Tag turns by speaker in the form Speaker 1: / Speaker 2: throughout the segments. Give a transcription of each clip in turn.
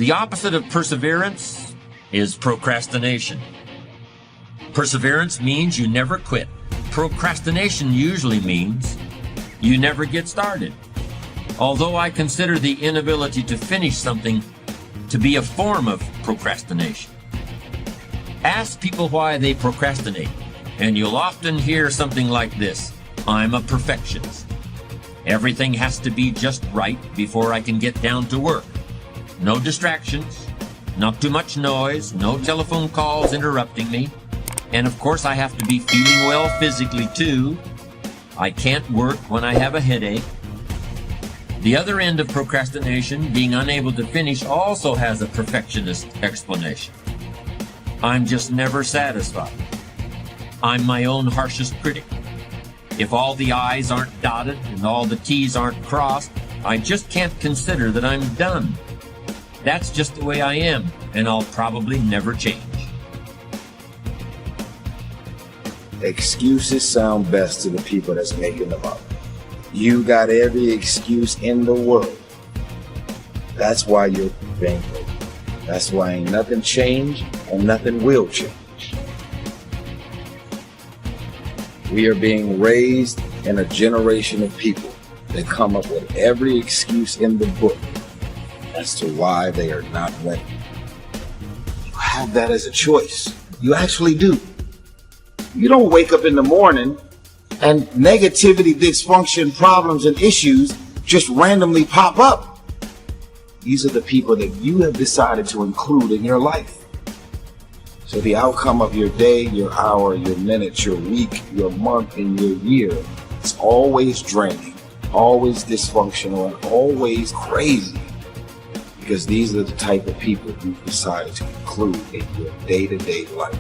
Speaker 1: The opposite of perseverance is procrastination. Perseverance means you never quit. Procrastination usually means you never get started. Although I consider the inability to finish something to be a form of procrastination. Ask people why they procrastinate, and you'll often hear something like this: I'm a perfectionist. Everything has to be just right before I can get down to work. No distractions, not too much noise, no telephone calls interrupting me. And of course I have to be feeling well physically too. I can't work when I have a headache. The other end of procrastination, being unable to finish, also has a perfectionist explanation. I'm just never satisfied. I'm my own harshest critic. If all the I's aren't dotted and all the T's aren't crossed, I just can't consider that I'm done. That's just the way I am, and I'll probably never change.
Speaker 2: Excuses sound best to the people that's making them up. You got every excuse in the world. That's why you're bankrupt. That's why ain't nothing changed and nothing will change. We are being raised in a generation of people that come up with every excuse in the book as to why they are not winning. You have that as a choice. You actually do. You don't wake up in the morning and negativity, dysfunction, problems, and issues just randomly pop up. These are the people that you have decided to include in your life. So the outcome of your day, your hour, your minute, your week, your month, and your year is always draining, always dysfunctional, and always crazy. Because these are the type of people you've decided to include in your day-to-day life.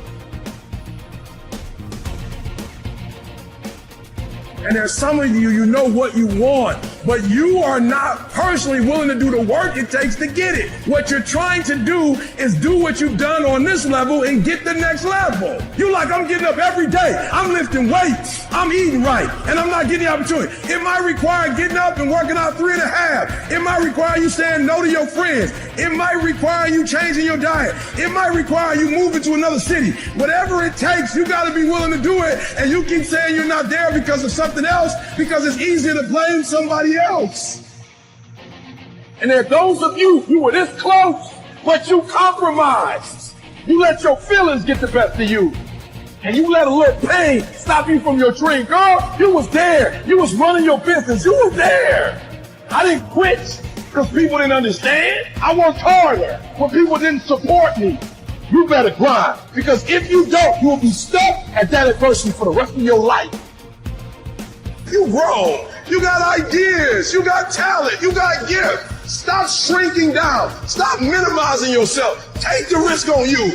Speaker 3: And there's some of you, you know what you want, but you are not personally willing to do the work it takes to get it. What you're trying to do is do what you've done on this level and get the next level. You like, I'm getting up every day, I'm lifting weights, I'm eating right, and I'm not getting the opportunity. It might require getting up and working out 3.5. It might require you saying no to your friends. It might require you changing your diet. It might require you moving to another city. Whatever it takes, you gotta be willing to do it, and you keep saying you're not there because of something else, because it's easier to blame somebody else. And there are those of you, you were this close, but you compromised. You let your feelings get the best of you. And you let a little pain stop you from your dream. Girl, you was there. You was running your business. You was there. I didn't quit because people didn't understand. I worked harder when people didn't support me. You better grind, because if you don't, you will be stuck at that adversity for the rest of your life. You grown. You got ideas. You got talent. You got gift. Stop shrinking down. Stop minimizing yourself. Take the risk on you.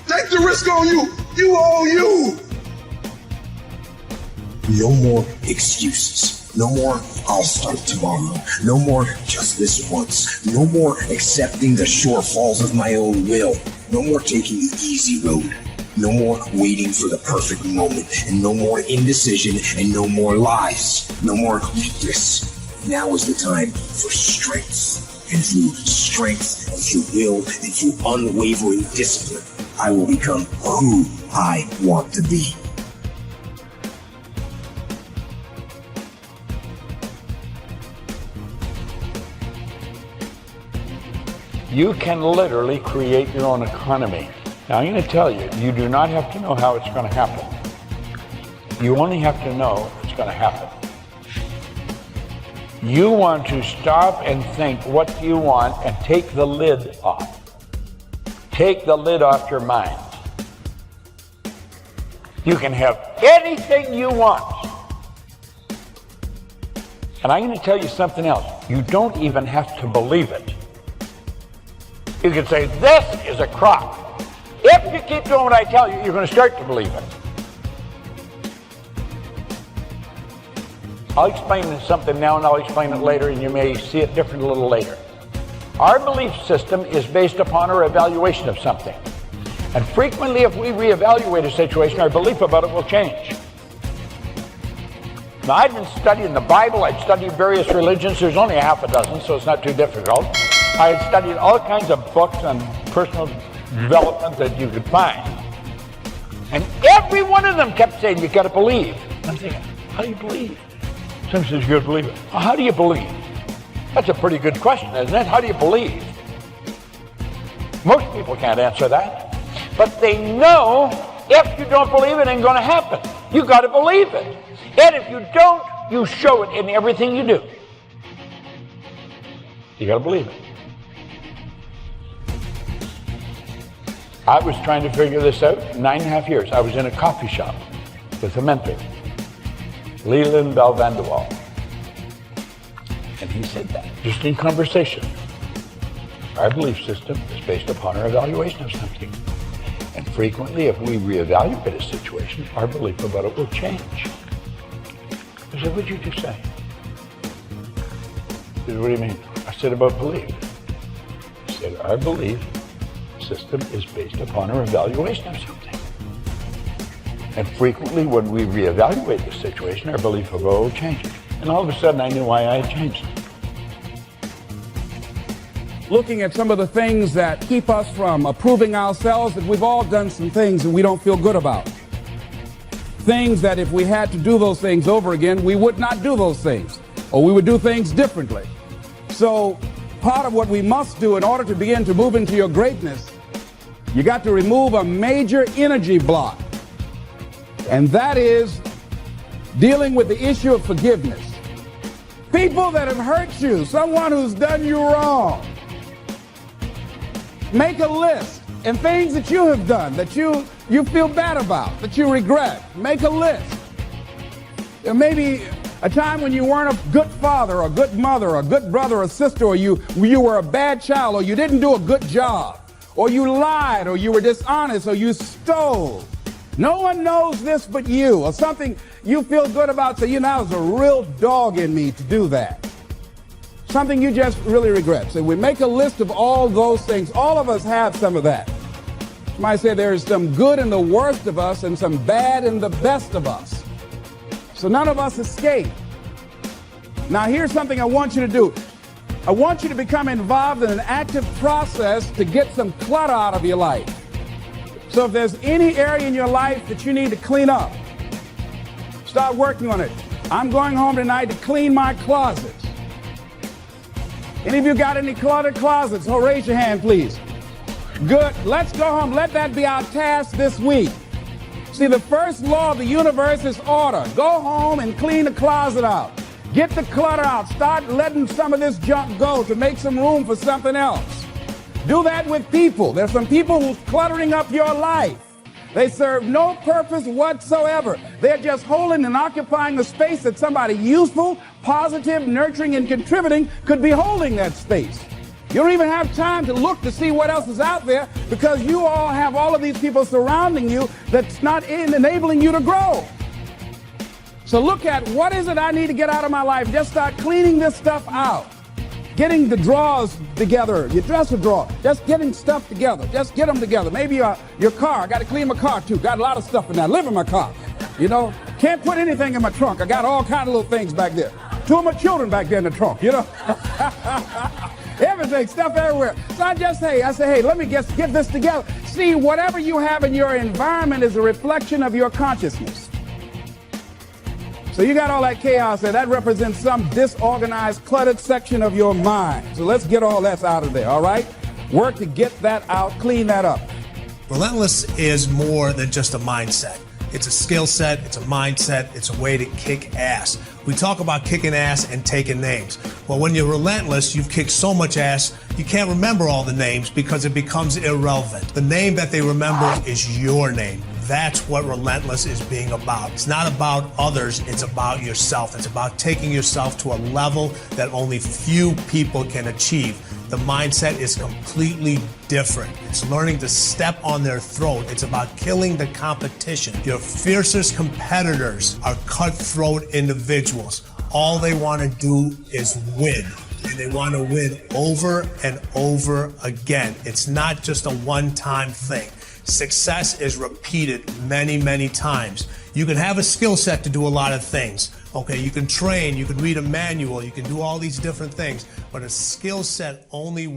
Speaker 3: Take the risk on you. You owe you.
Speaker 4: No more excuses. No more, I'll start tomorrow. No more, just this once. No more accepting the shortfalls of my own will. No more taking the easy road. No more waiting for the perfect moment. And no more indecision and no more lies. No more weakness. Now is the time for strength. And through strength, and through will, and through unwavering discipline, I will become who I want to be.
Speaker 5: You can literally create your own economy. Now I'm going to tell you, you do not have to know how it's going to happen. You only have to know it's going to happen. You want to stop and think what you want and take the lid off. Take the lid off your mind. You can have anything you want. And I'm going to tell you something else. You don't even have to believe it. You can say, this is a crock. If you keep doing what I tell you, you're going to start to believe it. I'll explain something now and I'll explain it later, and you may see it different a little later. Our belief system is based upon our evaluation of something. And frequently, if we reevaluate a situation, our belief about it will change. Now, I've been studying the Bible. I've studied various religions. There's only a half a dozen, so it's not too difficult. I had studied all kinds of books on personal development that you could find. And every one of them kept saying, you got to believe. I'm thinking, how do you believe? Some says, you got to believe it. Well, how do you believe? That's a pretty good question, isn't it? How do you believe? Most people can't answer that. But they know if you don't believe it ain't going to happen. You got to believe it. And if you don't, you show it in everything you do. You got to believe it. I was trying to figure this out 9.5 years. I was in a coffee shop with a mentor, Leland Bell Van de Waal. And he said that, just in conversation. Our belief system is based upon our evaluation of something. And frequently, if we reevaluate a situation, our belief about it will change. I said, what'd you just say? He said, what do you mean? I said, about belief. He said, our belief system is based upon our evaluation of something. And frequently, when we reevaluate the situation, our belief about it will change. And all of a sudden, I knew why I had changed.
Speaker 6: Looking at some of the things that keep us from approving ourselves, that we've all done some things that we don't feel good about. Things that if we had to do those things over again, we would not do those things, or we would do things differently. So part of what we must do in order to begin to move into your greatness, you got to remove a major energy block. And that is dealing with the issue of forgiveness. People that have hurt you, someone who's done you wrong. Make a list, and things that you have done that you feel bad about, that you regret. Make a list. There may be a time when you weren't a good father, or a good mother, or a good brother or sister, or you were a bad child, or you didn't do a good job, or you lied, or you were dishonest, or you stole. No one knows this but you, or something you feel good about, so there's a real dog in me to do that. Something you just really regret. So we make a list of all those things. All of us have some of that. You might say there's some good in the worst of us and some bad in the best of us. So none of us escape. Now here's something I want you to do. I want you to become involved in an active process to get some clutter out of your life. So if there's any area in your life that you need to clean up, start working on it. I'm going home tonight to clean my closets. Any of you got any cluttered closets? Oh, raise your hand, please. Good. Let's go home. Let that be our task this week. See, the first law of the universe is order. Go home and clean the closet out. Get the clutter out. Start letting some of this junk go to make some room for something else. Do that with people. There's some people who's cluttering up your life. They serve no purpose whatsoever. They're just holding and occupying the space that somebody useful, positive, nurturing, and contributing could be holding that space. You don't even have time to look to see what else is out there because you all have all of these people surrounding you that's not enabling you to grow. So look at what is it I need to get out of my life. Just start cleaning this stuff out. Getting the drawers together, your dresser drawer, just getting stuff together. Just get them together. Maybe your car. I got to clean my car too. Got a lot of stuff in there. I live in my car. Can't put anything in my trunk. I got all kind of little things back there. 2 of my children back there in the trunk, Everything, stuff everywhere. So I say, hey, let me get this together. See, whatever you have in your environment is a reflection of your consciousness. So you got all that chaos there. That represents some disorganized, cluttered section of your mind. So let's get all that out of there, all right? Work to get that out, clean that up.
Speaker 7: Relentless is more than just a mindset. It's a skill set, it's a mindset, it's a way to kick ass. We talk about kicking ass and taking names. Well, when you're relentless, you've kicked so much ass, you can't remember all the names because it becomes irrelevant. The name that they remember is your name. That's what relentless is being about. It's not about others, it's about yourself. It's about taking yourself to a level that only few people can achieve. The mindset is completely different. It's learning to step on their throat. It's about killing the competition. Your fiercest competitors are cutthroat individuals. All they want to do is win. And they want to win over and over again. It's not just a one-time thing. Success is repeated many, many times. You can have a skill set to do a lot of things, Okay, you can train, you can read a manual, you can do all these different things, but a skill set only